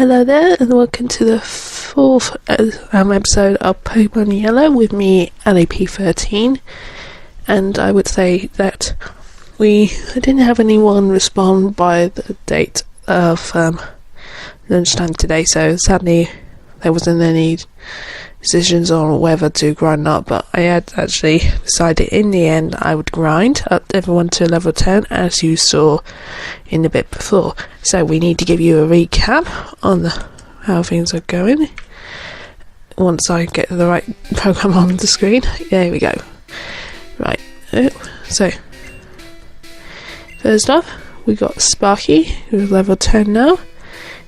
Hello there, and welcome to the fourth episode of Pokemon Yellow with me, Ali P13. And I would say that we didn't have anyone respond by the date of lunchtime today, so sadly there wasn't any decisions on whether to grind up, but I had actually decided in the end I would grind up everyone to level 10, as you saw in the bit before. So we need to give you a recap on how things are going once I get the right program on the screen. There we go. Right, so first off we got Sparky, who's level 10 now,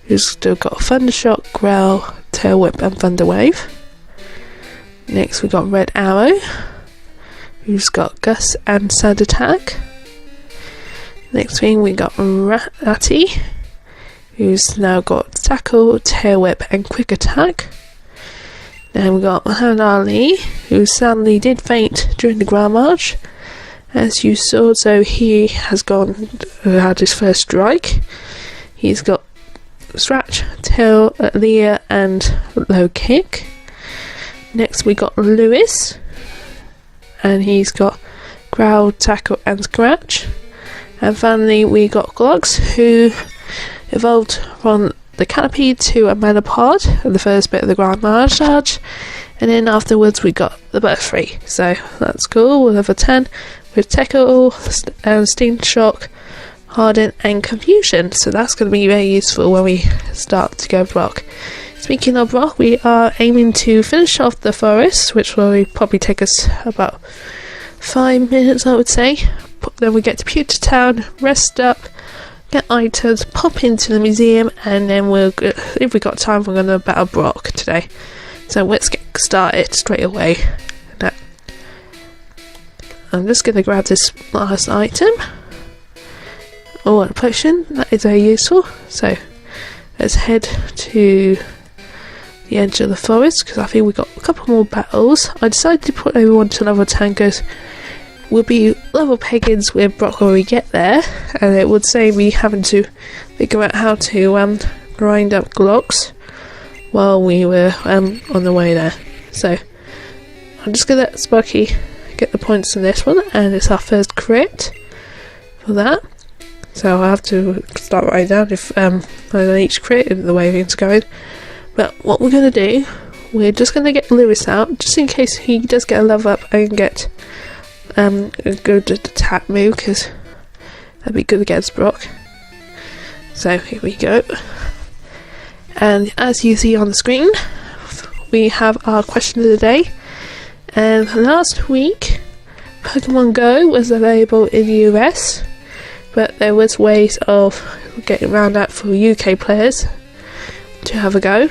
who's still got Thundershock, Growl, Tail Whip and Thunder Wave. Next we got Red Arrow, who's got Gust and Sand Attack. Next thing we got Ratty, who's now got Tackle, Tail Whip and Quick Attack. Then we got Muhammad Ali, who sadly did faint during the Grand March, as you saw, so he has had his first strike. He's got Scratch, Tail, Leer and Low Kick. Next we got Lewis, and he's got Growl, Tackle and Scratch. And finally we got Glox, who evolved from the Canopy to a Metapod in the first bit of the Grand March charge, and then afterwards we got the Butterfree. So that's cool, we're level 10 with Tackle and Steam Shock, Harden and Confusion, so that's going to be very useful when we start to go rock. Speaking of rock, we are aiming to finish off the forest, which will probably take us about 5 minutes, I would say. Then we get to Pewter Town, rest up, get items, pop into the museum, and then if we got time, we're going to battle Brock today. So let's get started straight away. Now, I'm just going to grab this last item. Oh, a potion, that is very useful. So let's head to the edge of the forest, because I think we've got a couple more battles. I decided to put everyone to level 10 because we'll be level peggings with Brock when we get there, and it would save me having to figure out how to grind up Glox while we were on the way there. So I'm just going to let Sparky get the points in this one, and it's our first crit for that. So I'll have to start writing down if on each crit and the way things are going. But what we're going to do, we're just going to get Lewis out, just in case he does get a level up and get a good attack move, because that'd be good against Brock. So here we go. And as you see on the screen, we have our question of the day. And last week, Pokemon Go was available in the US, but there was ways of getting around that for UK players to have a go,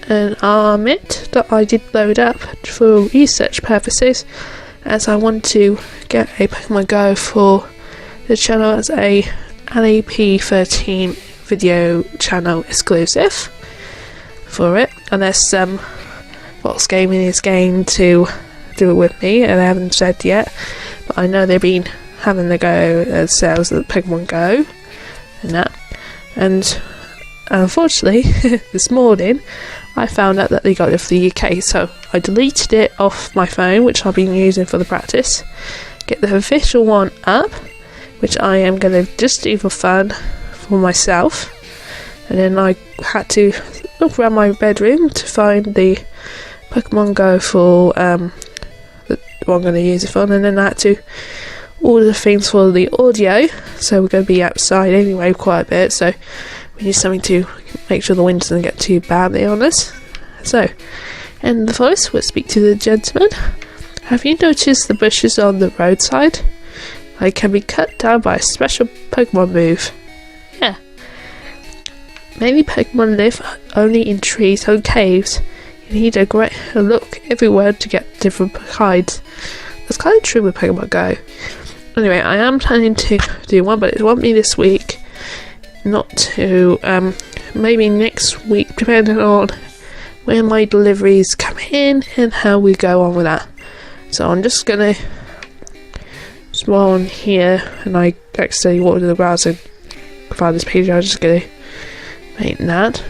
and I'll admit that I did load up for research purposes, as I want to get a Pokemon Go for the channel as a Ali P13 video channel exclusive for it, unless Fox Gaming is game to do it with me, and I haven't said yet, but I know they've been having the go sales of Pokemon Go and that. And unfortunately, this morning I found out that they got it for the UK, so I deleted it off my phone, which I've been using for the practice, get the official one up, which I am going to just do for fun for myself. And then I had to look around my bedroom to find the Pokemon Go for the one I'm going to use it for, and then I had to order the things for the audio, so we're going to be outside anyway quite a bit, so we need something to make sure the wind doesn't get too badly on us. So, in the voice, we'll speak to the gentleman. Have you noticed the bushes on the roadside? They can be cut down by a special Pokemon move. Yeah. Many Pokemon live only in trees and caves. You need a great look everywhere to get different kinds. That's kind of true with Pokemon Go. Anyway, I am planning to do one, but it won't be this week. Not to, maybe next week, depending on when my deliveries come in and how we go on with that. So I'm just gonna spawn here, and I accidentally walked in the browser and found this page. I'm just gonna make that.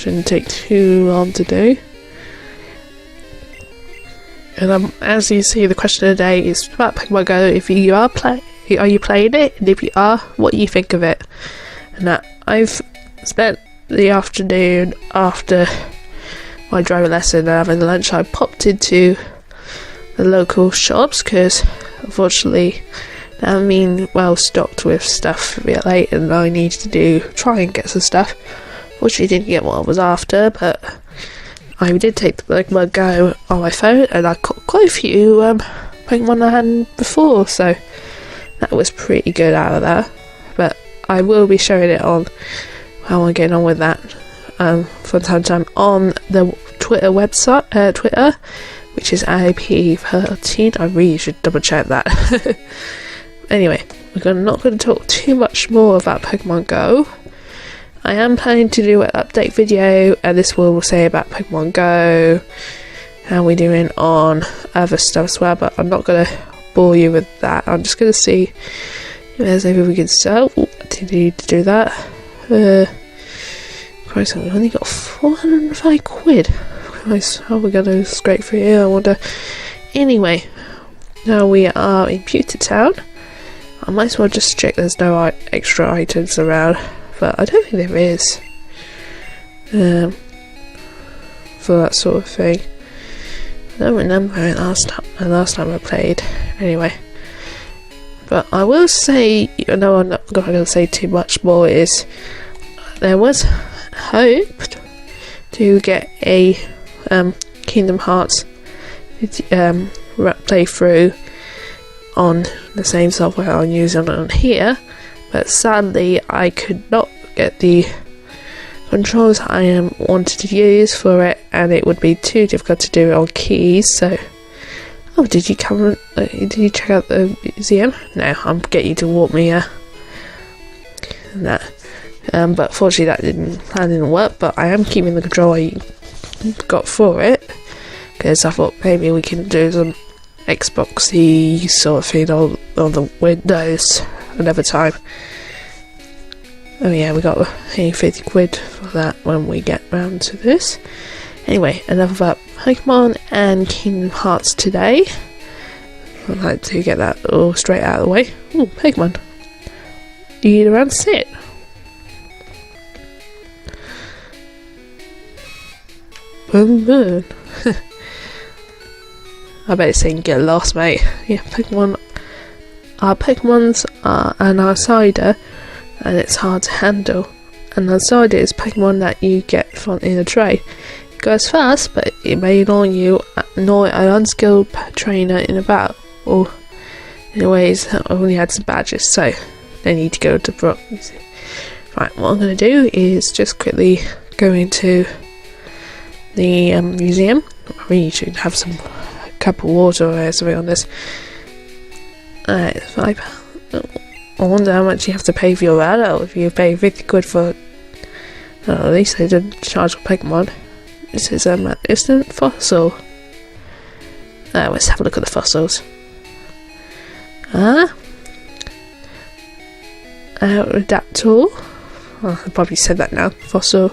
Shouldn't take too long to do. And as you see, the question of the day is about Pokemon Go. If you are you playing it? And if you are, what do you think of it? And I've spent the afternoon after my driving lesson and having lunch, I popped into the local shops because unfortunately I'm being well stocked with stuff a bit late, and I needed to try and get some stuff. Fortunately didn't get what I was after, but I did take the Pokemon Go on my phone, and I caught quite a few Pokemon I hadn't before, so that was pretty good out of that. But I will be showing it on how I'm getting on with that from time to time on the Twitter website, Twitter, which is Ali P13. I really should double check that. Anyway, we're not going to talk too much more about Pokemon Go. I am planning to do an update video, and this will say about Pokemon Go, how we're doing on other stuff as well, but I'm not going to bore you with that. I'm just going to see if there's anything we can sell. I did need to do that. Christ, we only got 405 quid. Christ, how are we going to scrape through here, I wonder. Anyway, now we are in Pewter Town. I might as well just check there's no extra items around, but I don't think there is for that sort of thing. I don't remember it last time I played. Anyway, but I will say, I'm not going to say too much more, is there was hoped to get a Kingdom Hearts playthrough on the same software I'm using on here, but sadly I could not get the controls I wanted to use for it, and it would be too difficult to do it on keys. So, did you check out the museum? No, I'm getting you to walk me that. But fortunately that didn't work. But I am keeping the control I got for it, because I thought maybe we can do some Xboxy sort of thing on the Windows another time. Oh yeah, we got 50 quid for that when we get round to this. Anyway, enough about Pokemon and Kingdom Hearts today. I'd like to get that all straight out of the way. Ooh, Pokemon. You need around to see it. Boom boom. I bet it's saying get lost, mate. Yeah, Pokemon. Our Pokemons are an outsider, and it's hard to handle. An outsider is Pokemon that you get from in a trade. It goes fast, but it may annoy you, annoy an unskilled trainer in a battle, or in ways that only had some badges, so they need to go to Brook. Right, what I'm going to do is just quickly go into the museum. I really should have some cup of water or something on this. Alright, £5. I wonder how much you have to pay for your adult if you pay 50 quid for. At least they didn't charge for Pokemon. This is instant fossil. Let's have a look at the fossils. Redactyl. Oh, I probably said that now. Fossil.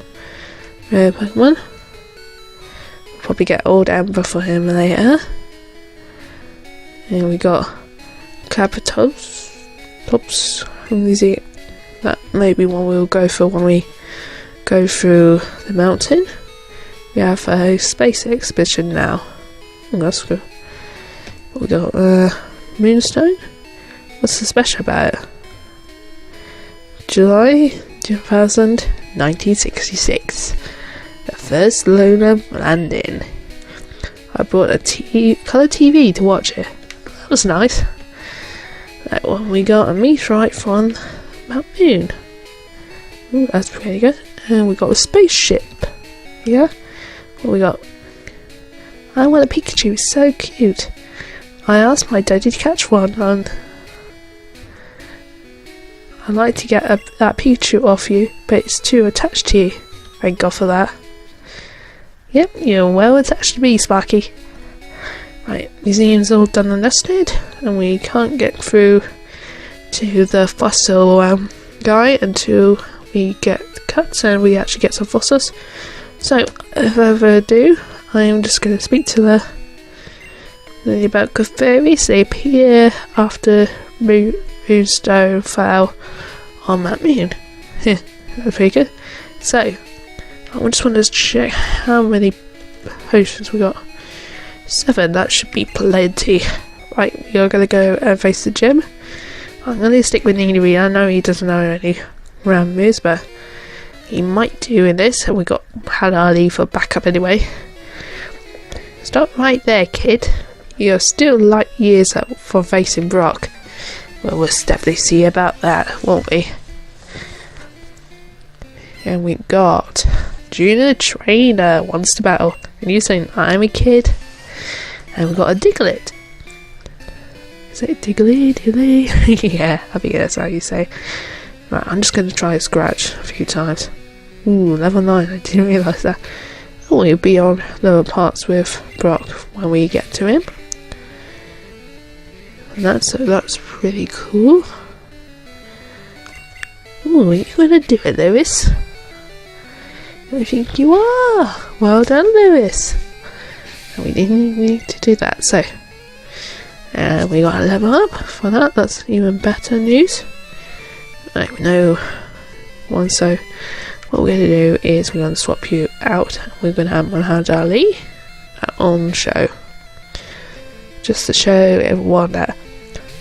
Rare Pokemon. We'll probably get Old Ember for him later. And we got Clappertops. That may be one we'll go for when we go through the mountain. We have a space exhibition now. Oh, that's good. We got Moonstone. What's so special about it? July 2000, 1966. The first lunar landing. I brought a colour TV to watch it. That was nice. That one, we got a meteorite from Mount Moon. Ooh, that's pretty good. And we got a spaceship. Yeah. What we got? I want a Pikachu. It's so cute. I asked my daddy to catch one, and I'd like to get that Pikachu off you, but it's too attached to you. Thank God for that. Yep, you're well attached to me, Sparky. Right, museum's all done and dusted, and we can't get through to the fossil guy until we get cuts and we actually get some fossils. So, without further ado, I'm just going to speak to the about good fairies. They appear after Moonstone fell on that moon. That's pretty good. So, I just want to check how many potions we got. 7, that should be plenty. Right, we are going to go and face the gym. I'm going to stick with Nini. I know he doesn't know any round moves, but he might do in this. And we got Ali for backup anyway. Stop right there, kid. You're still light years out for facing Brock. Well, we'll definitely see about that, won't we? And we got Junior Trainer wants to battle. And you saying I'm a kid? And we got a Diglett. Is it Diggly? Yeah, I think that's how you say. Right, I'm just going to try a scratch a few times. Ooh, level 9, I didn't realise that. Oh, we'll be on lower parts with Brock when we get to him. And that's pretty cool. Ooh, are you going to do it, Lewis? I think you are. Well done, Lewis. And we didn't need to do that, so. And we got a level up for that. That's even better news. Right, we know one, so what we're going to do is we're going to swap you out. We're going to have Muhammad Ali on show. Just to show everyone that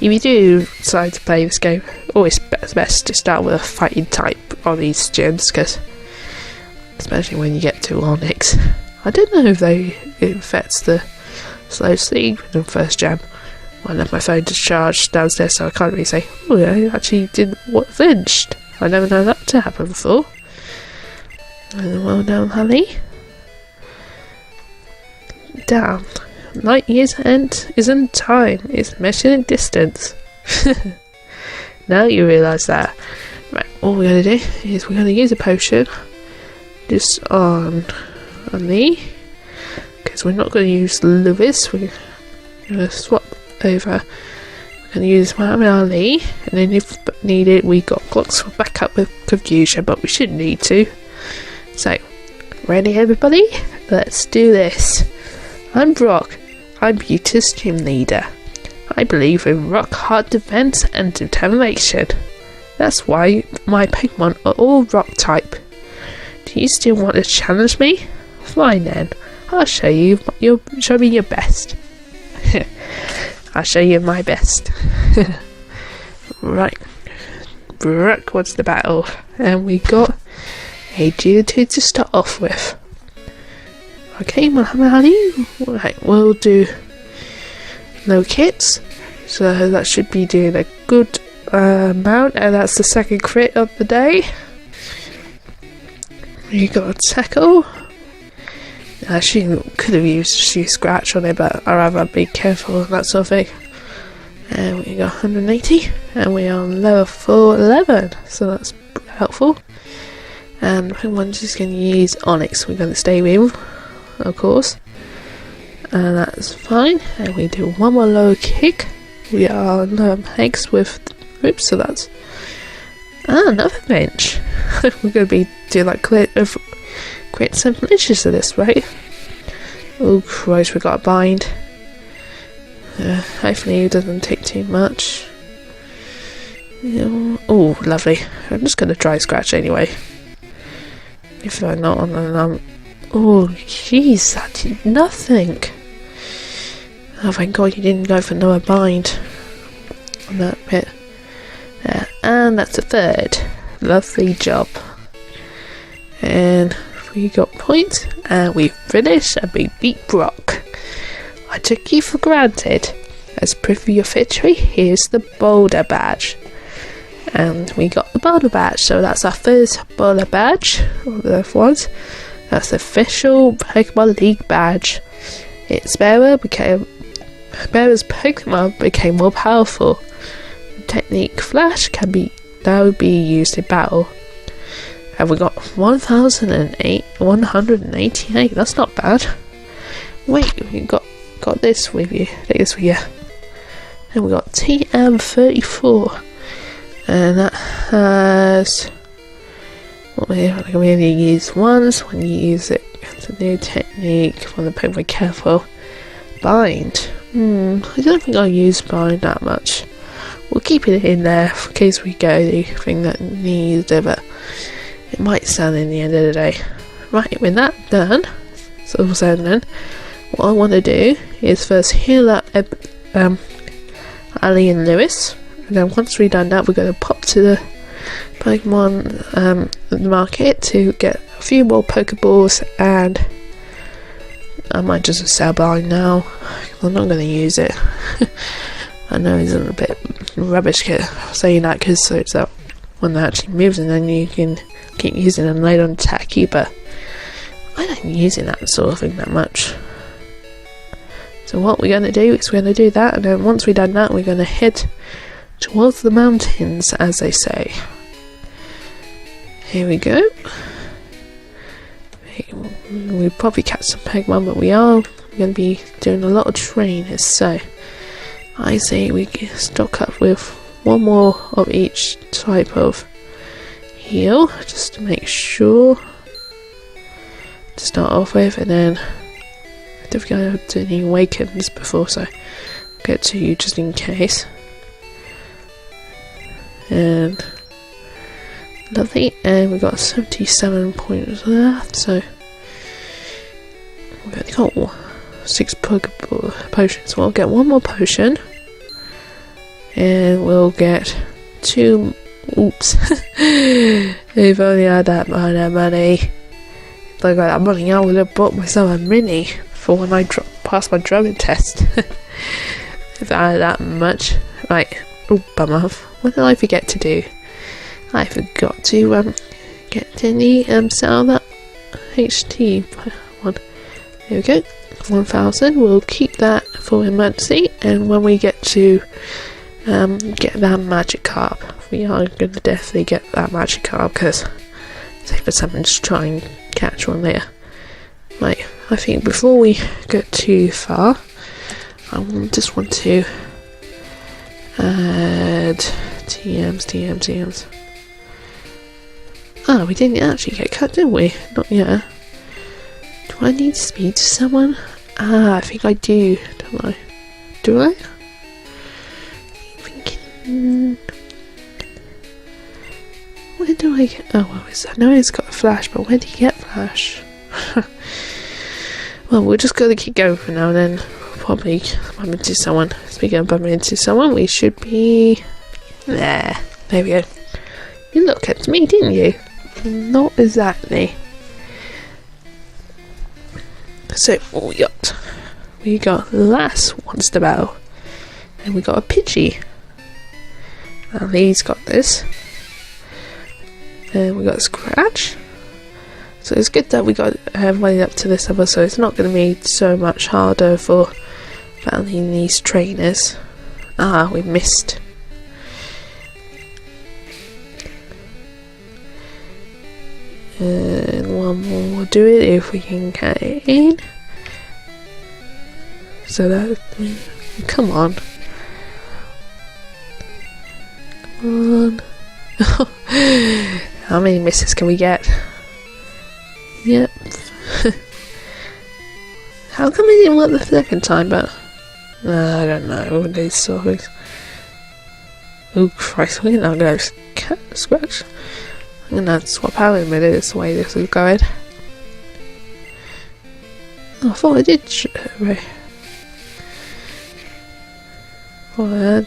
if you do decide to play this game, always best to start with a fighting type on these gyms, because especially when you get to Onyx. I don't know if it affects the slow sleep in the first gem. I left my phone discharged downstairs, so I can't really say, oh, I actually didn't flinched. I never known that to happen before. And well done, honey. Damn. Light years isn't time, it's measuring distance. Now you realise that. Right, all we're going to do is we're going to use a potion just on me, because we're not going to use Lewis. We're going to swap over. We're going to use Muhammad Ali, and then if needed we got clocks for backup with confusion, but we shouldn't need to. So, ready everybody? Let's do this. I'm Brock. I'm Pewter's gym leader. I believe in rock hard defense and determination. That's why my Pokemon are all rock type. Do you still want to challenge me? Fine then. I'll show you. Show me your best. I'll show you my best. Right. Brock wants the battle. And we got a Geodude to start off with. Okay, Muhammad Ali. Right, we'll do no kits. So that should be doing a good amount. And that's the second crit of the day. We got a tackle. She could have used a scratch on it, but I'd rather be careful and that sort of thing. And we got 180, and we're on level 11, so that's helpful. And we're just going to use Onyx. We're going to stay with him, of course, and that's fine. And we do one more low kick. We are on Hex with Oops, so that's another bench. We're going to be doing like create some glitches of this, right? Oh Christ, we got a bind. Hopefully it doesn't take too much. Oh, lovely. I'm just going to try scratch anyway. If I'm not on then oh jeez, that did nothing. Oh thank God you didn't go for no bind on that bit. And that's the third. Lovely job. And we got points, and we finished, and we beat Brock. I took you for granted. As proof of your victory, here's the Boulder Badge. And we got the Boulder Badge, so that's our first Boulder Badge. All the other ones. That's the official Pokemon League badge. Its bearer's Pokemon became more powerful. The technique Flash can now be used in battle. And we got 188. That's not bad. Wait, we got this with you. Take this with you. And we got TM34, and that has what we only use once. When you use it, it's a new technique for the Pokemon. Careful. Bind. I don't think I'll use bind that much. We'll keep it in there in case we get anything that needs it, but it might stand in the end of the day. Right, with that done, so all said and done, what I want to do is first heal up Ali and Lewis, and then once we've done that, we're going to pop to the Pokemon market to get a few more Pokeballs, and I might just sell bind now. I'm not going to use it. I know it's a bit rubbish saying that, because it's that one that actually moves and then you can keep using them later on attack you, but I don't use that sort of thing that much. So what we're going to do is we're going to do that, and then once we've done that, we're going to head towards the mountains, as they say. Here we go. We'll probably catch some Pokemon, but we are going to be doing a lot of trainers, so I say we stock up with one more of each type of heal, just to make sure to start off with, and then I don't think I have done any awakens before, so I'll get to you just in case. And lovely, and we've got 77 points left, so we've only got 6 potions, so we'll get one more potion, and we'll get 2. Oops. If only I had that amount of money. If I got that money, I would have bought myself a mini for when I pass my driving test. If I had that much. Right. Oh, bummer. What did I forget to do? I forgot to get any sell that HT one. There we go. 1,000. We'll keep that for emergency, and when we get to get that magic carp, we are going to definitely get that magic carp, because say for something to try and catch one later. Right, I think before we go too far, I just want to add TMs. Ah, we didn't actually get cut, did we? Not yet. Do I need to speak to someone? Ah, I think I do, don't I? Do I? Where do I get... Oh, well, I know he's got a flash, but where do you get flash? Well, we're just going to keep going for now, and then probably bump into someone. Speaking of bumping into someone, we should be... There we go. You looked at me, didn't you? Not exactly. So, what we got? We got Lass wants to battle, and we got a Pidgey. And he's got this. And we got a Scratch. So it's good that we got running up to this level, so it's not going to be so much harder for battling these trainers. Ah, we missed. And one more will do it if we can get it in. So that... Come on. Come on. How many misses can we get? Yep. How come it didn't work the second time, but... I don't know, these sort of things. Oh Christ, we're not going to scratch. I'm going to swap out in a minute, it's the way this is going. Oh, I thought I did right. What?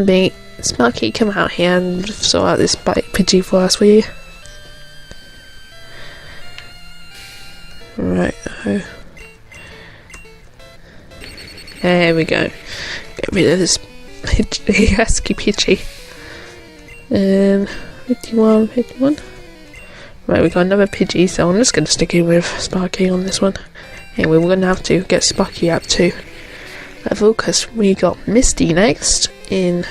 Beat. Sparky, come out here and sort out this Pidgey for us, will you? Right. There we go. Get rid of this pesky Pidgey. 51. Right, we got another Pidgey, so I'm just going to stick in with Sparky on this one. Anyway, we're going to have to get Sparky up to level, because we got Misty next in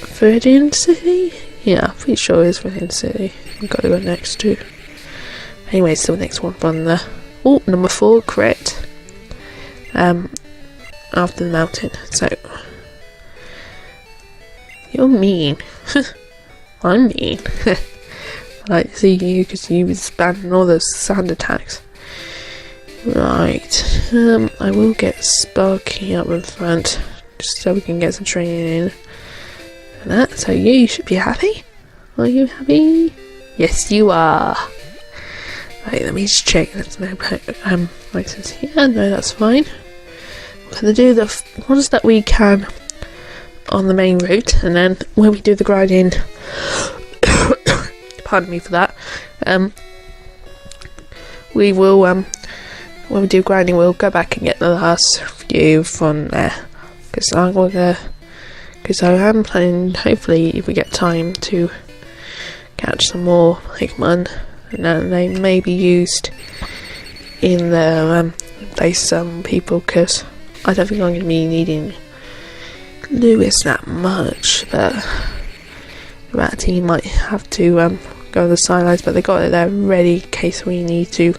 Viridian City? Yeah, I'm pretty sure it's Viridian City. We've got to go next to. Anyway, so the next one from the... Oh, number 4, correct. After the mountain, so... You're mean. I'm mean. I like to see you because you was spamming all those sound attacks. Right, I will get Sparky up in front just so we can get some training in and that. So you should be happy. Are you happy? Yes, you are. Right, let me just check. There's no license here. No, that's fine. We're gonna do the ones that we can on the main route, and then when we do the grinding, pardon me for that. We will when we do grinding, we'll go back and get the last few from there. Because I am planning, hopefully, if we get time, to catch some more Pokemon, and then they may be used in the place people, because I don't think I'm going to be needing Lewis that much, but that team might have to go to the sidelines, but they got it there ready in case we need to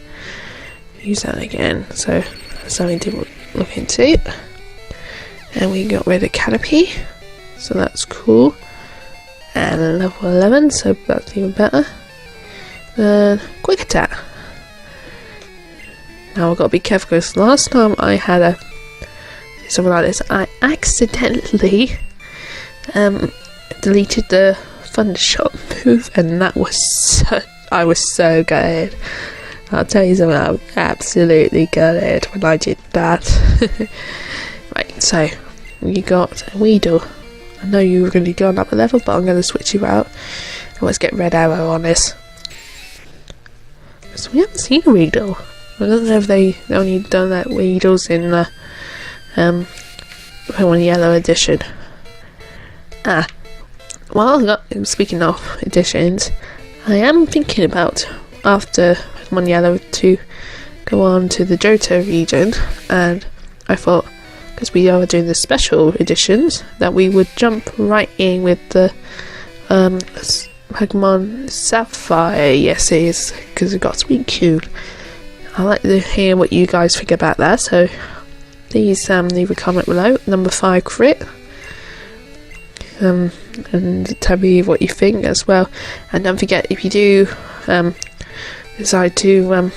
use that again, so that's something to look into. And we got rid of Canopy, so that's cool, and level 11, so that's even better. Then Quick Attack. Now I've got to be careful because last time I had something like this, I accidentally deleted the Thundershot move, and that was I was so good. I'll tell you something, I was absolutely gutted when I did that. Right, so you got a Weedle. I know you were going to be going up a level, but I'm going to switch you out. And let's get Red Arrow on this. Because we haven't seen a Weedle. I don't know if they only done that Weedles in the Pokemon Yellow edition. Well, speaking of editions, I am thinking about, after Pokemon Yellow, to go on to the Johto region, and I thought, because we are doing the special editions, that we would jump right in with the Pokemon Sapphire. Yes, it is, because it got Suicune. I'd like to hear what you guys think about that, so please leave a comment below. Number 5 crit. And tell me what you think as well. And don't forget, if you do decide to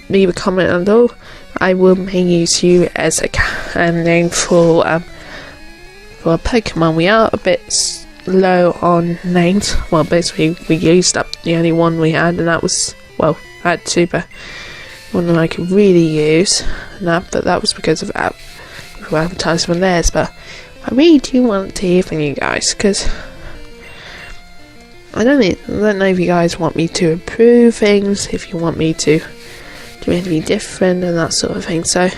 leave a comment at all, I will may use you as a name for a Pokemon. We are a bit low on names. Well, basically we used up the only one we had, and that was, well, I had two, but one that I could really use, but that was because of advertising on theirs. But I really do want to hear from you guys, because I don't know if you guys want me to improve things, if you want me to do anything different and that sort of thing. So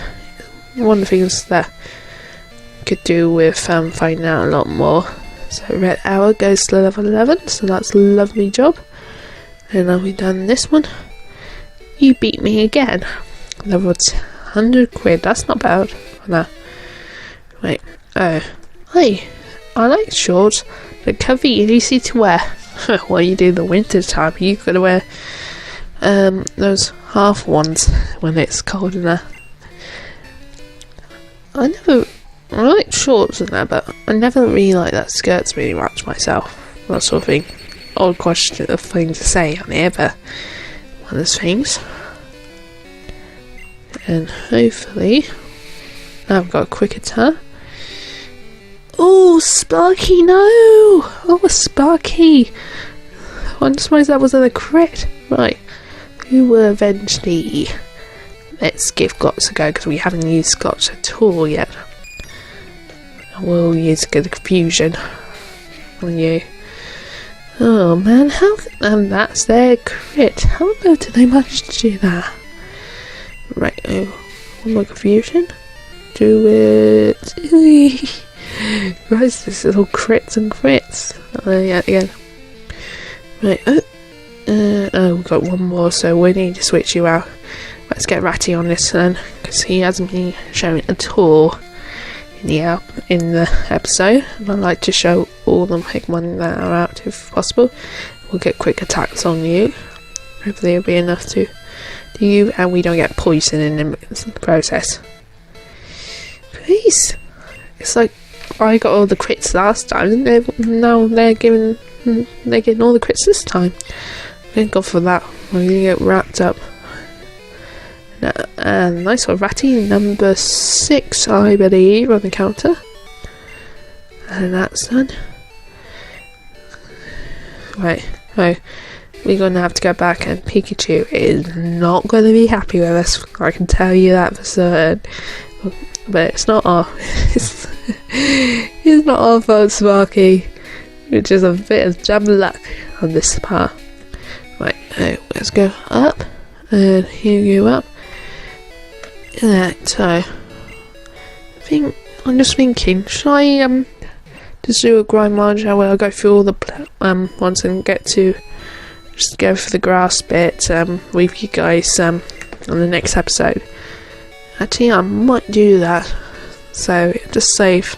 one of the things that I could do with finding out a lot more. So Red Arrow goes to level 11, so that's a lovely job. And now we've done this one. You beat me again. Level 100 quid, that's not bad. No. Wait. Oh. Hey, I like shorts. They're comfy and easy to wear. Well, you do the winter time. You gotta wear those half ones when it's cold in there. I like shorts and that, but I never really like that skirts really much myself. That sort of thing. Odd question of thing to say on here, but one of those things. And hopefully now I've got a quick attack. Oh, Sparky, no! Oh, Sparky! I'm surprised that wasn't a crit. Right, who will avenge? Let's give Glotz a go, because we haven't used Glotz at all yet. We'll use good confusion on you. Oh man, how? And that's their crit. How on earth did they manage to do that? Right, oh, one more confusion. Do it. Guys, this is all crits and crits. Yeah, again. Right, oh, we've got one more, so we need to switch you out. Let's get Ratty on this then, because he hasn't been shown at all in the episode. And I'd like to show all the Pokemon that are out if possible. We'll get quick attacks on you. Hopefully it'll be enough to do you, and we don't get poison in the process. Please. It's like I got all the crits last time, and now they're giving they're getting all the crits this time. Thank God for that. We're gonna get wrapped up. Nice one, Ratty, number 6, I believe, on the counter. And that's done. Right, so we're going to have to go back, and Pikachu is not going to be happy with us. I can tell you that for certain. But it's not our it's not our fault, Sparky. Which is a bit of jam luck on this part. Right, let's go up, and here you go up. So I'm just thinking, should I just do a grind margin where I go through all the ones and get to just go for the grass bit with you guys on the next episode. Actually, I might do that. So just save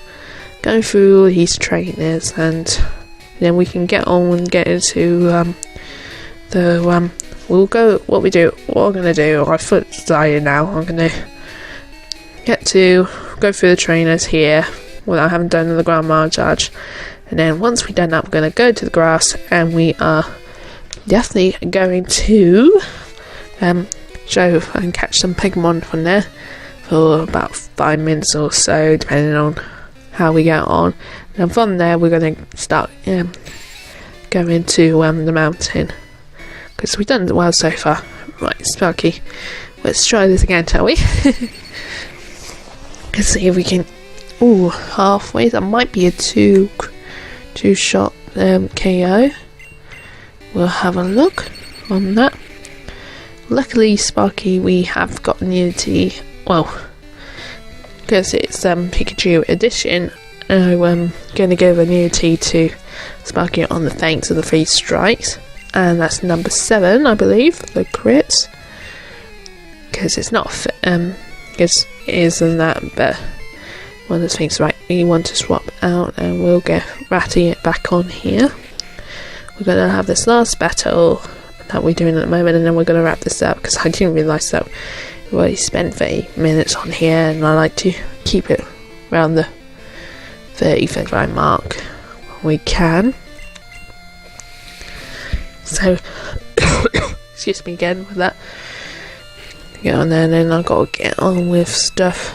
going through all these trainers, and then we can get on and get into we'll go, what I'm going to do, my foot's dying now, I'm going to go through the trainers here without having done the grandma charge, and then once we've done that, we're going to go to the grass, and we are definitely going to show and catch some Pokemon from there for about 5 minutes or so, depending on how we get on, and from there we're going to start going to the mountain, because we've done well so far. Right, Sparky, let's try this again, shall we? Let's see if we can. Ooh, halfway. That might be a two shot KO. We'll have a look on that. Luckily, Sparky, we have got immunity. Well, because it's Pikachu edition, I'm going to give immunity to Sparky on the thanks of the 3 strikes. And that's number 7, I believe, the crits. Because it's not because it isn't that, but one of the things. Right, we want to swap out, and we'll get Ratty back on here. We're going to have this last battle that we're doing at the moment, and then we're going to wrap this up, because I didn't realise that we've already spent 30 minutes on here, and I like to keep it around the 35 mark when we can. So, excuse me again with that. Get on there, and then I've got to get on with stuff.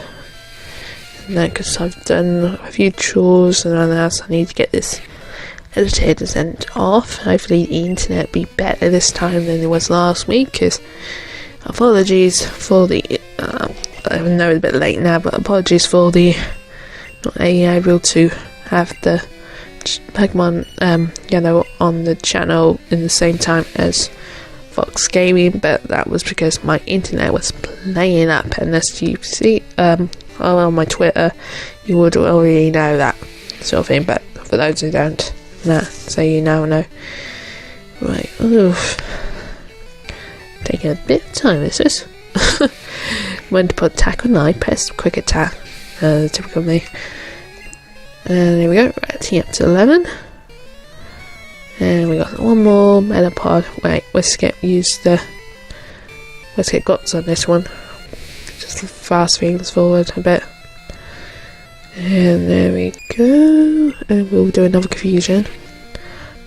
And then, because I've done a few chores and everything else, I need to get this edited and sent off. Hopefully the internet be better this time than it was last week, because apologies for the I know it's a bit late now, but apologies for the not being able to have the Pokemon on the channel in the same time as Fox Gaming, but that was because my internet was playing up, and as you see on my Twitter, you would already know that sort of thing, but for those who don't, so you now know. Right, oof. Taking a bit of time, this is. When to put attack on, I press quick attack, typical me. And there we go, right, up to 11. And we got one more Metapod. Wait, let's get guts on this one. Just fast things forward a bit. And there we go. And we'll do another confusion,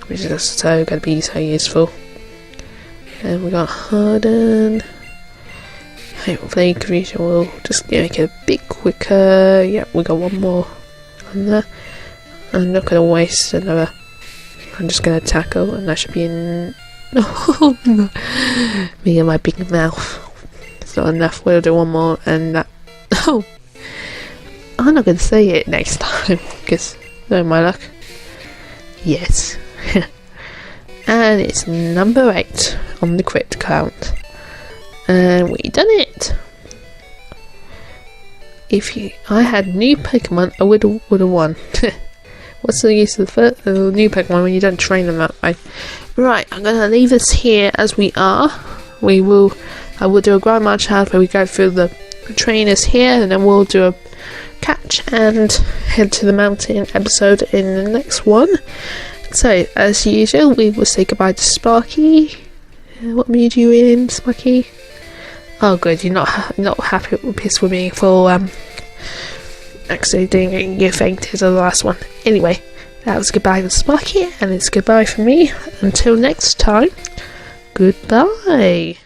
which is so going to be so useful. And we got Harden. Hopefully confusion will just make it a bit quicker. Yep, we got one more on there. I'm not going to waste another. I'm just going to tackle, and that should be in. Oh, no. Me and my big mouth. It's not enough. We'll do one more, and that. Oh, I'm not going to say it next time, because no, my luck. Yes. And it's number 8 on the crit count. And we done it. If I had new Pokemon, I would have won. What's the use of the new Pokemon when you don't train them that way? Right, I'm going to leave us here as we are. I will do a Grandma Challenge where we go through the trainers here, and then we'll do a catch and head to the mountain episode in the next one. So, as usual, we will say goodbye to Sparky. What mood are you in, Sparky? Oh, good. You're not happy, pissed with me for actually doing you fainted on the last one. Anyway, That was goodbye to Sparky, and it's goodbye from me. Until next time, goodbye.